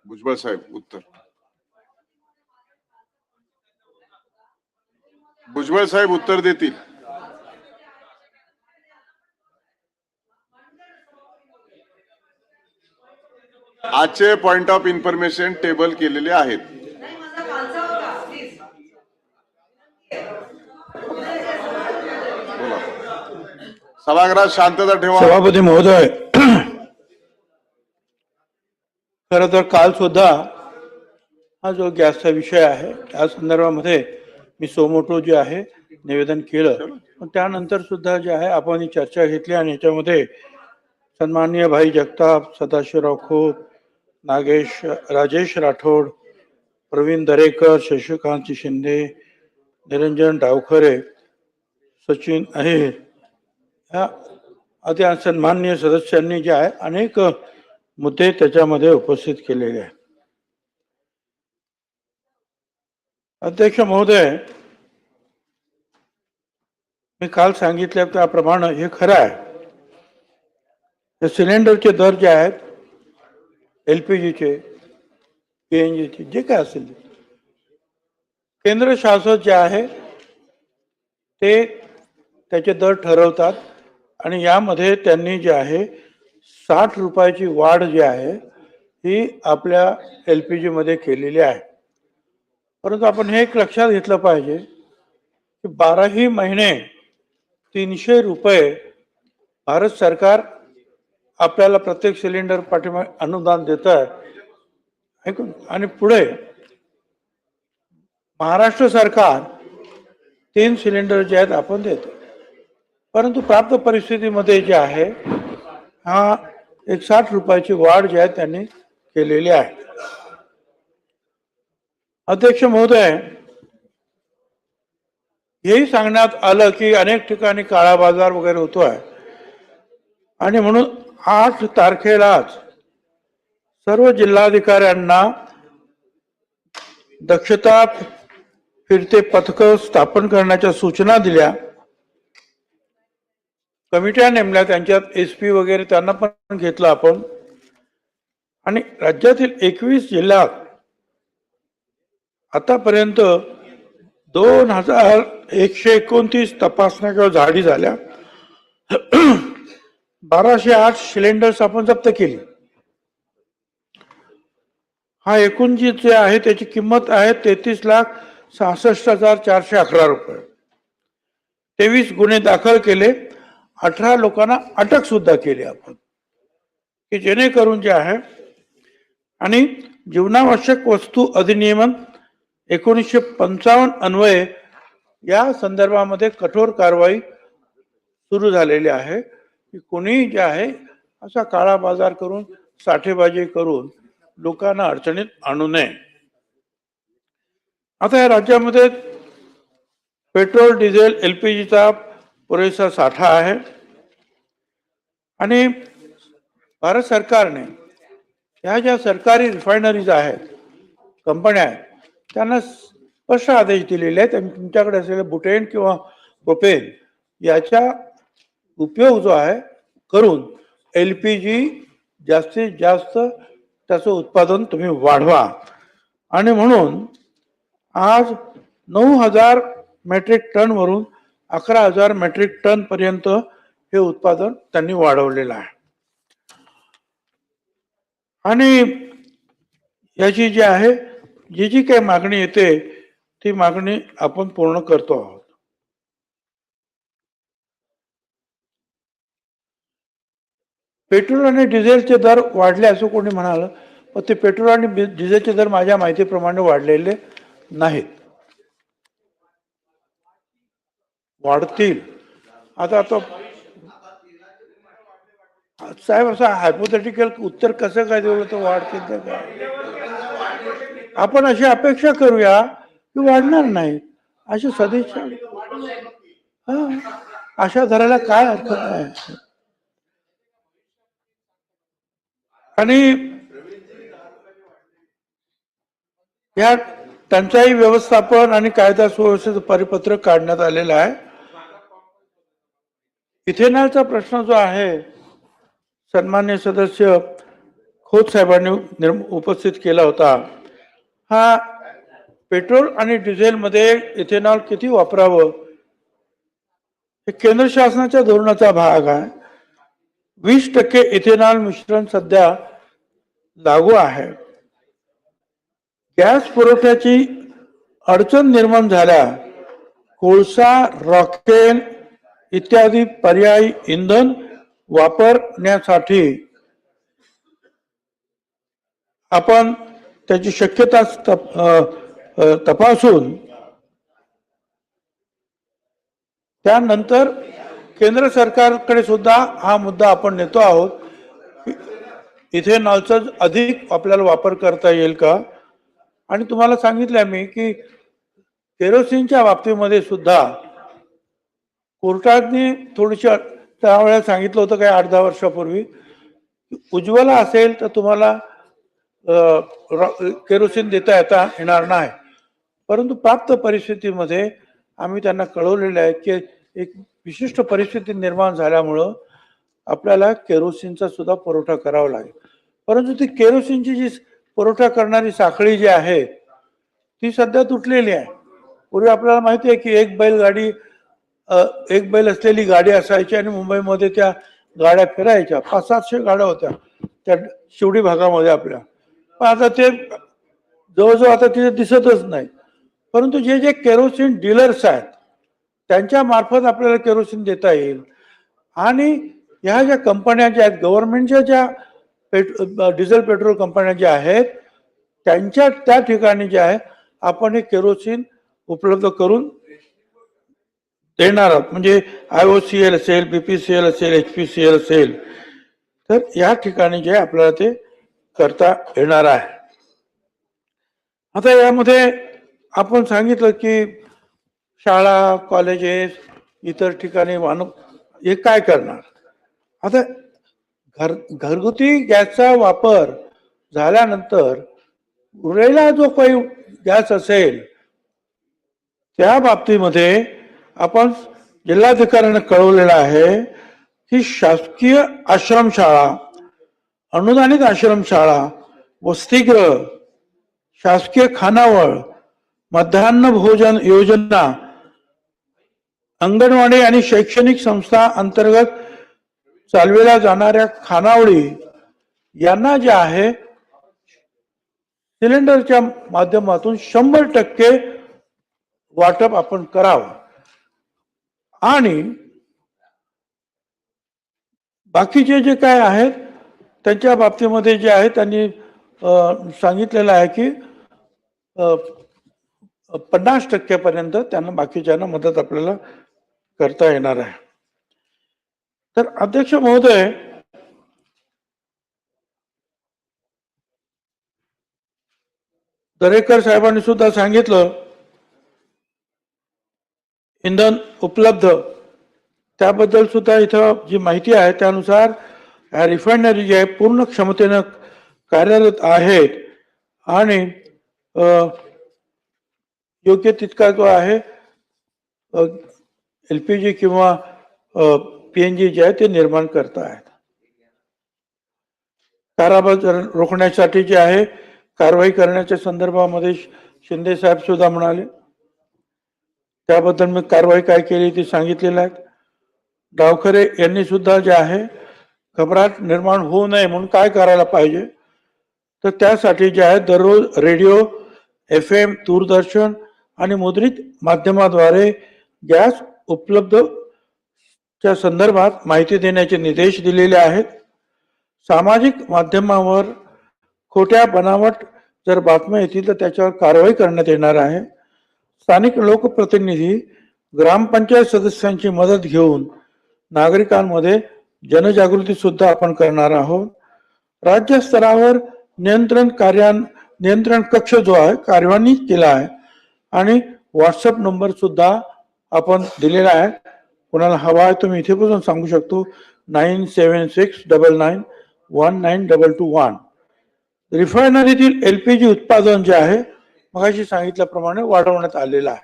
भुजबळ साहेब उत्तर. भुजबळ साहेब उत्तर देतील. आजचे पॉइंट ऑफ इन्फॉर्मेशन टेबल केलेले आहेत. सभागृहात शांतता ठेवा. सभापती महोदय, खर तर काल सुद्धा हा जो गॅसचा विषय आहे त्या संदर्भामध्ये मी सोमोटो जे आहे निवेदन केलं, पण त्यानंतर सुद्धा जे आहे आपण ही चर्चा घेतली आणि याच्यामध्ये सन्माननीय भाई जगताप, सदाशिवराव खोत, राजेश राठोड, प्रवीण दरेकर, शशिकांत शिंदे, निरंजन डावखरे, सचिन अहिर या आदी सन्माननीय सदस्यांनी जे आहे अनेक मुद्दे त्याच्यामध्ये उपस्थित केलेले आहेत. अध्यक्ष महोदय, मी काल सांगितल्या त्याप्रमाणे हे खरं आहे, सिलेंडरचे दर जे आहेत LPGचे, PNGचे जे काय असेल केंद्र शासन जे आहे ते त्याचे दर ठरवतात आणि यामध्ये त्यांनी जे आहे 60 रुपयाची वाढ जी आहे ही आपल्या LPG मध्ये केलेली आहे. परंतु आपण हे एक लक्षात घेतलं पाहिजे की 12ही महिने 300 रुपये भारत सरकार आपल्याला प्रत्येक सिलेंडर पाठीमागे अनुदान देत आहे आणि पुढे महाराष्ट्र सरकार 3 सिलेंडर जे आहेत आपण देतो. परंतु प्राप्त परिस्थितीमध्ये जे आहे हा 60 रुपयाची वाढ जी आहे त्यांनी केलेली आहे. अध्यक्ष महोदय, हेही सांगण्यात आलं की अनेक ठिकाणी काळा बाजार वगैरे होतोय आणि म्हणून 8 तारखेलाच सर्व जिल्हाधिकाऱ्यांना दक्षता फिरते पथक स्थापन करण्याच्या सूचना दिल्या. कमिट्या नेमल्या, त्यांच्यात SP वगैरे त्यांना पण घेतलं आपण आणि राज्यातील 21 जिल्ह्यात आतापर्यंत 2129 तपासण्या किंवा झाडी झाल्या. 1208 सिलेंडर्स आपण जप्त केली. हा एकूण जे आहे त्याची किंमत आहे 33,66,411 रुपये. 23 गुन्हे दाखल केले, 18 लोकांना अटक सुद्धा केली आपण, की जेणेकरून जे आहे आणि जीवनावश्यक वस्तू अधिनियम 1955 अन्वये या संदर्भामध्ये कठोर कारवाई सुरू झालेली आहे की कोणी जे आहे असा काळा बाजार करून साठेबाजी करून लोकांना अडचणीत आणू नये. आता या राज्यामध्ये पेट्रोल, डिझेल, LPGचा पुरेसा साठा आहे आणि भारत सरकारने ह्या ज्या सरकारी रिफायनरीज आहेत, कंपन्या आहेत, त्यांना स्पष्ट आदेश दिलेले आहेत आणि तुमच्याकडे असलेले बुटेन किंवा प्रोपेन याचा उपयोग जो आहे करून LPG जास्तीत जास्त त्याचं उत्पादन तुम्ही वाढवा. आणि म्हणून आज 9,000 मेट्रिक टन वरून 11,000 मेट्रिक टन पर्यंत हे उत्पादन त्यांनी वाढवलेलं आहे. आणि याची जी आहे जी काही मागणी येते ती मागणी आपण पूर्ण करतो आहोत. पेट्रोल आणि डिझेलचे दर वाढले असं कोणी म्हणाल, पण ते पेट्रोल आणि डिझेलचे दर माझ्या माहितीप्रमाणे वाढलेले नाहीत, वाढतील. आता साहेब असं हायपोथेटिकल उत्तर कसं काय देऊ तर वाढतील तर काय, आपण अशी अपेक्षा करूया की वाढणार नाहीत अशी सदिच्छा, अशा धरायला काय अर्थ आहे. आणि या टंचाई व्यवस्थापन आणि कायदा सुव्यवस्थेचं परिपत्रक काढण्यात आलेलं आहे. इथेनॉलचा प्रश्न जो आहे सन्मान्य सदस्य खोत साहेबांनी उपस्थित केला होता, हा पेट्रोल आणि डिझेलमध्ये इथेनॉल किती वापरावं हे केंद्र शासनाच्या धोरणाचा भाग आहे. 20% इथेनॉल मिश्रण सध्या लागू आहे. गॅस पुरवठ्याची अडचण निर्माण झाल्या कोळसा, रॉकेल इत्यादी पर्यायी इंधन वापरण्यासाठी आपण त्याची शक्यता तपासून त्यानंतर केंद्र सरकारकडे सुद्धा हा मुद्दा आपण नेतो आहोत. इथेनॉलचा अधिक आपल्याला वापर करता येईल का. आणि तुम्हाला सांगितलं मी की केरोसिनच्या बाबतीमध्ये सुद्धा कोर्टाने थोडीशी त्यावेळेला सांगितलं होतं काही 8-10 वर्षापूर्वी, उज्ज्वला असेल तर तुम्हाला केरोसिन देता येणार नाही. परंतु प्राप्त परिस्थितीमध्ये आम्ही त्यांना कळवलेलं आहे की एक विशिष्ट परिस्थिती निर्माण झाल्यामुळं आपल्याला केरोसिनचा सुद्धा पुरवठा करावा लागेल. परंतु ती केरोसिनची जी पुरवठा करणारी साखळी जी आहे ती सध्या तुटलेली आहे. पूर्वी आपल्याला माहिती आहे की एक बैल असलेली गाडी असायची आणि मुंबईमध्ये त्या गाड्या फिरायच्या. 500-700 गाड्या होत्या त्या शिवडी भागामध्ये आपल्या. पण आता ते जवळजवळ आता तिथे दिसतच नाही. परंतु जे जे केरोसिन डीलर्स आहेत त्यांच्या मार्फत आपल्याला केरोसिन देता येईल. आणि ह्या ज्या कंपन्या ज्या आहेत गव्हर्नमेंटच्या ज्या डिझेल पेट्रोल कंपन्या ज्या आहेत त्यांच्या त्या ठिकाणी जे आहे आपण हे केरोसिन उपलब्ध करून देणार आहोत. म्हणजे IOCL असेल, BPCL असेल, HPCL असेल, तर या ठिकाणी जे आपल्याला ते करता येणार आहे. आता यामध्ये आपण सांगितलं की शाळा, कॉलेजेस, इतर ठिकाणी मानव हे काय करणार. आता घरगुती गॅसचा वापर झाल्यानंतर उरलेला जो काही गॅस असेल त्या बाबतीमध्ये आपण जिल्हाधिकाऱ्यांना कळवलेलं आहे की शासकीय आश्रमशाळा, अनुदानित आश्रमशाळा, वसतिगृह, शासकीय खानावळ, मध्यान्ह भोजन योजना, अंगणवाडी आणि शैक्षणिक संस्था अंतर्गत चालविल्या जाणाऱ्या खानावळी यांना जे आहे सिलेंडरच्या माध्यमातून 100% वाटप आपण करावं. आणि बाकीचे जे काय आहेत त्यांच्या बाबतीमध्ये जे आहे त्यांनी सांगितलेलं आहे की 50% पर्यंत त्यांना बाकीच्यांना मदत आपल्याला करता येणार आहे. तर अध्यक्ष महोदय, दरेकर साहेबांनी सुद्धा सांगितलं इंधन उपलब्ध त्याबद्दल सुद्धा इथं जी माहिती आहे त्यानुसार रिफायनरी जे आहे पूर्ण क्षमतेनं कार्यरत आहेत आणि योग्य तितका जो आहे LPG किंवा PNG जे आहे ते निर्माण करत आहेत. काराबाज रोखण्यासाठी जे आहे कारवाई करण्याच्या संदर्भामध्ये शिंदे साहेब सुद्धा म्हणाले. त्याबद्दल मी कारवाई काय केली ती सांगितलेलं आहे. डावखरे यांनी सुद्धा जे आहे घबराट निर्माण होऊ नये म्हणून काय करायला पाहिजे तर त्यासाठी जे आहे दररोज रेडिओ, FM, दूरदर्शन आणि मुद्रित माध्यमाद्वारे गॅस उपलब्धच्या संदर्भात माहिती देण्याचे निर्देश दिलेले आहेत. सामाजिक माध्यमावर खोट्या बनावट जर बातम्या येतील तर त्याच्यावर कारवाई करण्यात येणार आहे. स्थानिक लोकप्रतिनिधी, ग्रामपंचायत सदस्यांची मदत घेऊन नागरिकांमध्ये जनजागृती सुद्धा आपण करणार आहोत. राज्य स्तरावर नियंत्रण कक्ष जो आहे कार्यान्वित केला आहे आणि व्हॉट्सअप नंबर सुद्धा आपण दिलेला आहे. कोणाला हवा आहे तुम्ही इथे पासून सांगू शकतो 9769919221. रिफायनरीतील LPG उत्पादन जे आहे मगाशी सांगितल्याप्रमाणे वाढवण्यात आलेलं आहे.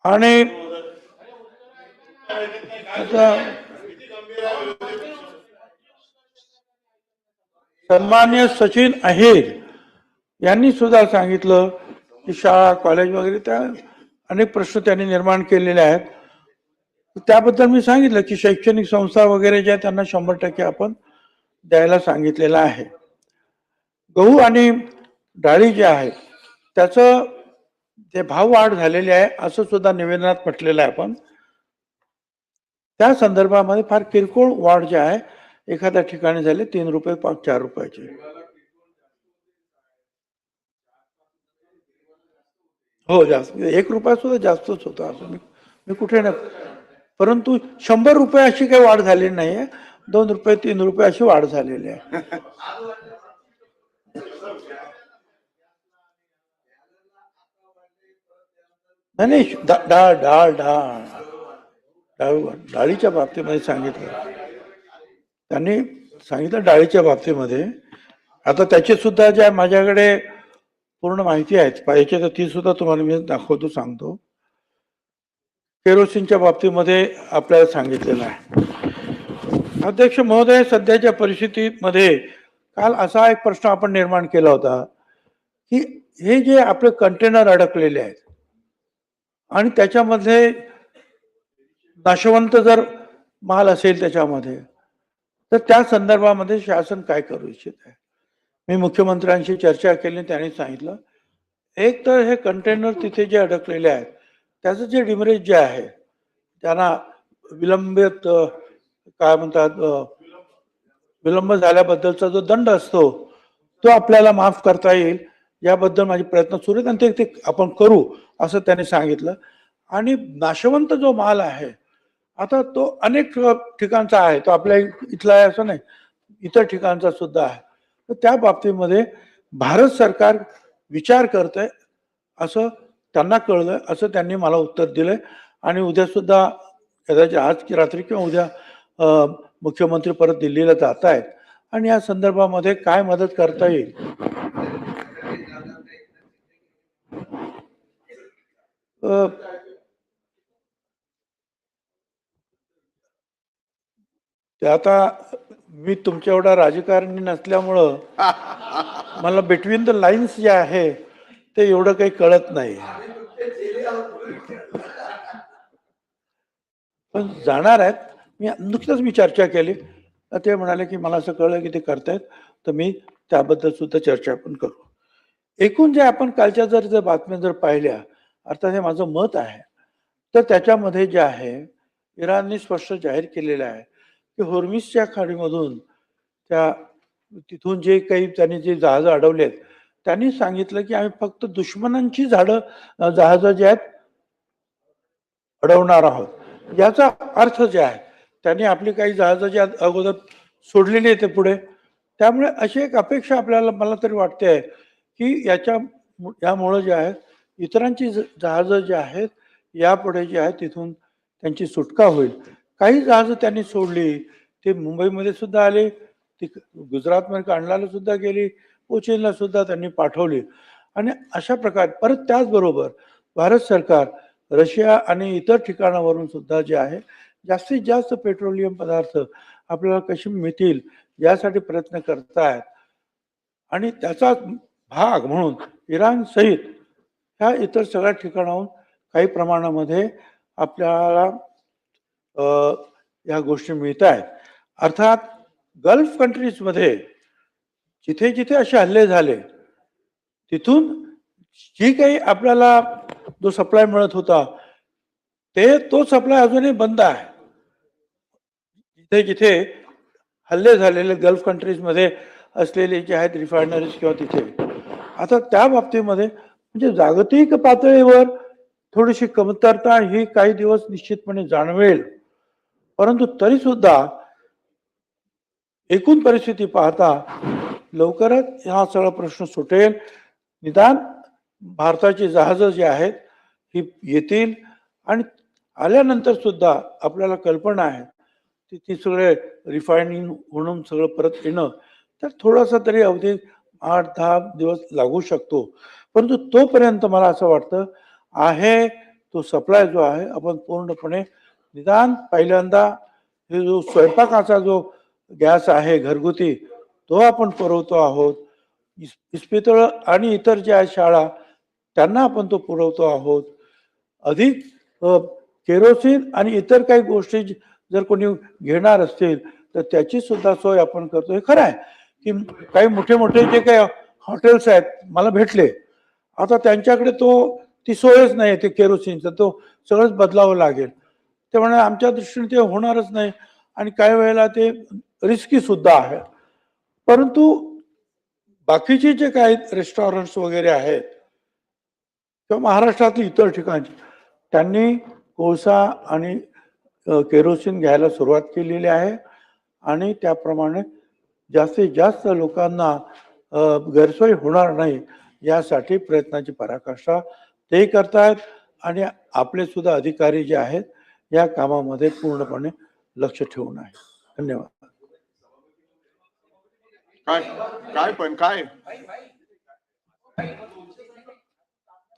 आणि आता सन्मान्य सचिन अहिर यांनी सुद्धा सांगितलं की शाळा कॉलेज वगैरे त्या अनेक प्रश्न त्यांनी निर्माण केलेले आहेत. त्याबद्दल मी सांगितलं की शैक्षणिक संस्था वगैरे ज्या त्यांना 100% आपण द्यायला सांगितलेलं आहे. गहू आणि डाळी जे आहेत त्याचं जे भाव वाढ झालेली आहे असं सुद्धा निवेदनात म्हटलेलं आहे. आपण त्या संदर्भामध्ये फार किरकोळ वाढ जी आहे एखाद्या ठिकाणी झाली 3 रुपये 4 रुपयाची. हो जास्त 1 रुपया सुद्धा जास्तच होता असं मी कुठे ना. परंतु 100 रुपये अशी काही वाढ झालेली नाहीये. 2 रुपये 3 रुपये अशी वाढ झालेली आहे. नाही नाही डाळ डाळ डाळ डाळ डाळीच्या बाबतीमध्ये सांगितलं त्यांनी. सांगितलं डाळीच्या बाबतीमध्ये. आता त्याची सुद्धा ज्या माझ्याकडे पूर्ण माहिती आहे पाहिजे तर ती सुद्धा तुम्हाला मी दाखवतो सांगतो. केरोसिनच्या बाबतीमध्ये आपल्याला सांगितलेलं आहे. अध्यक्ष महोदय, सध्याच्या परिस्थितीमध्ये काल असा एक प्रश्न आपण निर्माण केला होता की हे जे आपले कंटेनर अडकलेले आहेत आणि त्याच्यामध्ये नाशवंत जर माल असेल त्याच्यामध्ये तर त्या संदर्भामध्ये शासन काय करू इच्छित आहे. मी मुख्यमंत्र्यांशी चर्चा केली. त्यांनी सांगितलं एक तर हे कंटेनर तिथे जे अडकलेले आहेत त्याचं जे डिमरेज जे आहे त्यांना विलंबित काय म्हणतात विलंब झाल्याबद्दलचा जो दंड असतो तो आपल्याला माफ करता येईल याबद्दल माझे प्रयत्न सुरू आहेत आणि ते आपण करू असं त्यांनी सांगितलं. आणि नाशवंत जो माल आहे आता तो अनेक ठिकाणचा आहे, तो आपल्या इथला आहे असं नाही, इतर ठिकाणचा सुद्धा आहे. तर त्या बाबतीमध्ये भारत सरकार विचार करतंय असं त्यांना कळलं, असं त्यांनी मला उत्तर दिलंय. आणि उद्या सुद्धा कदाचित आज की रात्री किंवा उद्या मुख्यमंत्री परत दिल्लीला जात आहेत आणि या संदर्भामध्ये काय मदत करता येईल ते आता मी तुमच्या एवढा राजकारणी नसल्यामुळं मला बिटवीन द लाईन्स जे आहे ते एवढं काही कळत नाही. पण जाणार आहेत. मी चर्चा केली. ते म्हणाले की मला असं कळलं की ते करतायत तर मी त्याबद्दल सुद्धा चर्चा पण करू. एकूण जे आपण कालच्या जर बातम्या जर पाहिल्या अर्थात हे माझं मत आहे तर त्याच्यामध्ये जे आहे इराणने स्पष्ट जाहीर केलेलं आहे की होर्मुझच्या खाडीमधून त्या तिथून जे काही त्यांनी जे जहाजं अडवलेत त्यांनी सांगितलं की आम्ही फक्त दुश्मनांची जहाजं जे आहेत अडवणार आहोत. याचा अर्थ जे आहे त्यांनी आपली काही जहाजं जे अगोदर सोडलेली आहे ते पुढे. त्यामुळे अशी एक अपेक्षा आपल्याला मला तरी वाटते आहे की यामुळं जे आहे इतरांची जहाजं जे आहेत यापुढे जे आहे तिथून त्यांची सुटका होईल. काही जहाजं त्यांनी सोडली ते मुंबईमध्ये सुद्धा आले, ती गुजरातमध्ये कांडलाला सुद्धा गेली, कोचीनला सुद्धा त्यांनी पाठवली. आणि अशा प्रकारे परत त्याचबरोबर भारत सरकार रशिया आणि इतर ठिकाणावरून सुद्धा जे आहे जास्तीत जास्त पेट्रोलियम पदार्थ आपल्याला कशी मिळतील यासाठी प्रयत्न करतायत. आणि त्याचा भाग म्हणून इराण सहित ह्या इतर सगळ्या ठिकाणाहून काही प्रमाणामध्ये आपल्याला या गोष्टी मिळत आहेत. अर्थात गल्फ कंट्रीजमध्ये जिथे जिथे असे हल्ले झाले तिथून जी काही आपल्याला जो सप्लाय मिळत होता तो सप्लाय अजूनही बंद आहे. जिथे जिथे हल्ले झालेले गल्फ कंट्रीजमध्ये असलेले जे आहेत रिफायनरीज किंवा तिथे आता त्या बाबतीमध्ये म्हणजे जागतिक पातळीवर थोडीशी कमतरता ही काही दिवस निश्चितपणे जाणवेल. परंतु तरी सुद्धा एकूण परिस्थिती पाहता लवकरच हा सगळा प्रश्न सुटेल. निदान भारताची जहाजं जी आहेत ही येतील आणि आल्यानंतर सुद्धा आपल्याला कल्पना आहे ती सगळे रिफायनिंग म्हणून सगळं परत येणं तर थोडासा तरी अवधी 8-10 दिवस लागू शकतो. परंतु तोपर्यंत मला असं वाटतं आहे तो सप्लाय जो आहे आपण पूर्णपणे निदान पहिल्यांदा हे जो स्वयंपाकाचा जो गॅस आहे घरगुती तो आपण पुरवतो आहोत. इस्पितळ आणि इतर ज्या शाळा त्यांना आपण तो पुरवतो आहोत. अधिक केरोसिन आणि इतर काही गोष्टी जर कोणी घेणार असतील तर त्याची सुद्धा सोय आपण करतो. हे खरं आहे की काही मोठे मोठे जे काही हॉटेल्स आहेत मला भेटले, आता त्यांच्याकडे ती सोयच नाही ते केरोसिनचं, तो सगळंच बदलावं लागेल. त्यामुळे आमच्या दृष्टीने ते होणारच नाही आणि काही वेळेला ते रिस्की सुद्धा आहे. परंतु बाकीचे जे काही रेस्टॉरंट्स वगैरे आहेत किंवा महाराष्ट्रातली इतर ठिकाणची, त्यांनी कोळसा आणि केरोसिन घ्यायला सुरुवात केलेली आहे आणि त्याप्रमाणे जास्तीत जास्त लोकांना गैरसोय होणार नाही यासाठी प्रयत्नाची पराकाष्ठा ते करतायत आणि आपले सुद्धा अधिकारी जे आहेत या कामामध्ये पूर्णपणे लक्ष ठेवून आहे. धन्यवाद. काय काय पण काय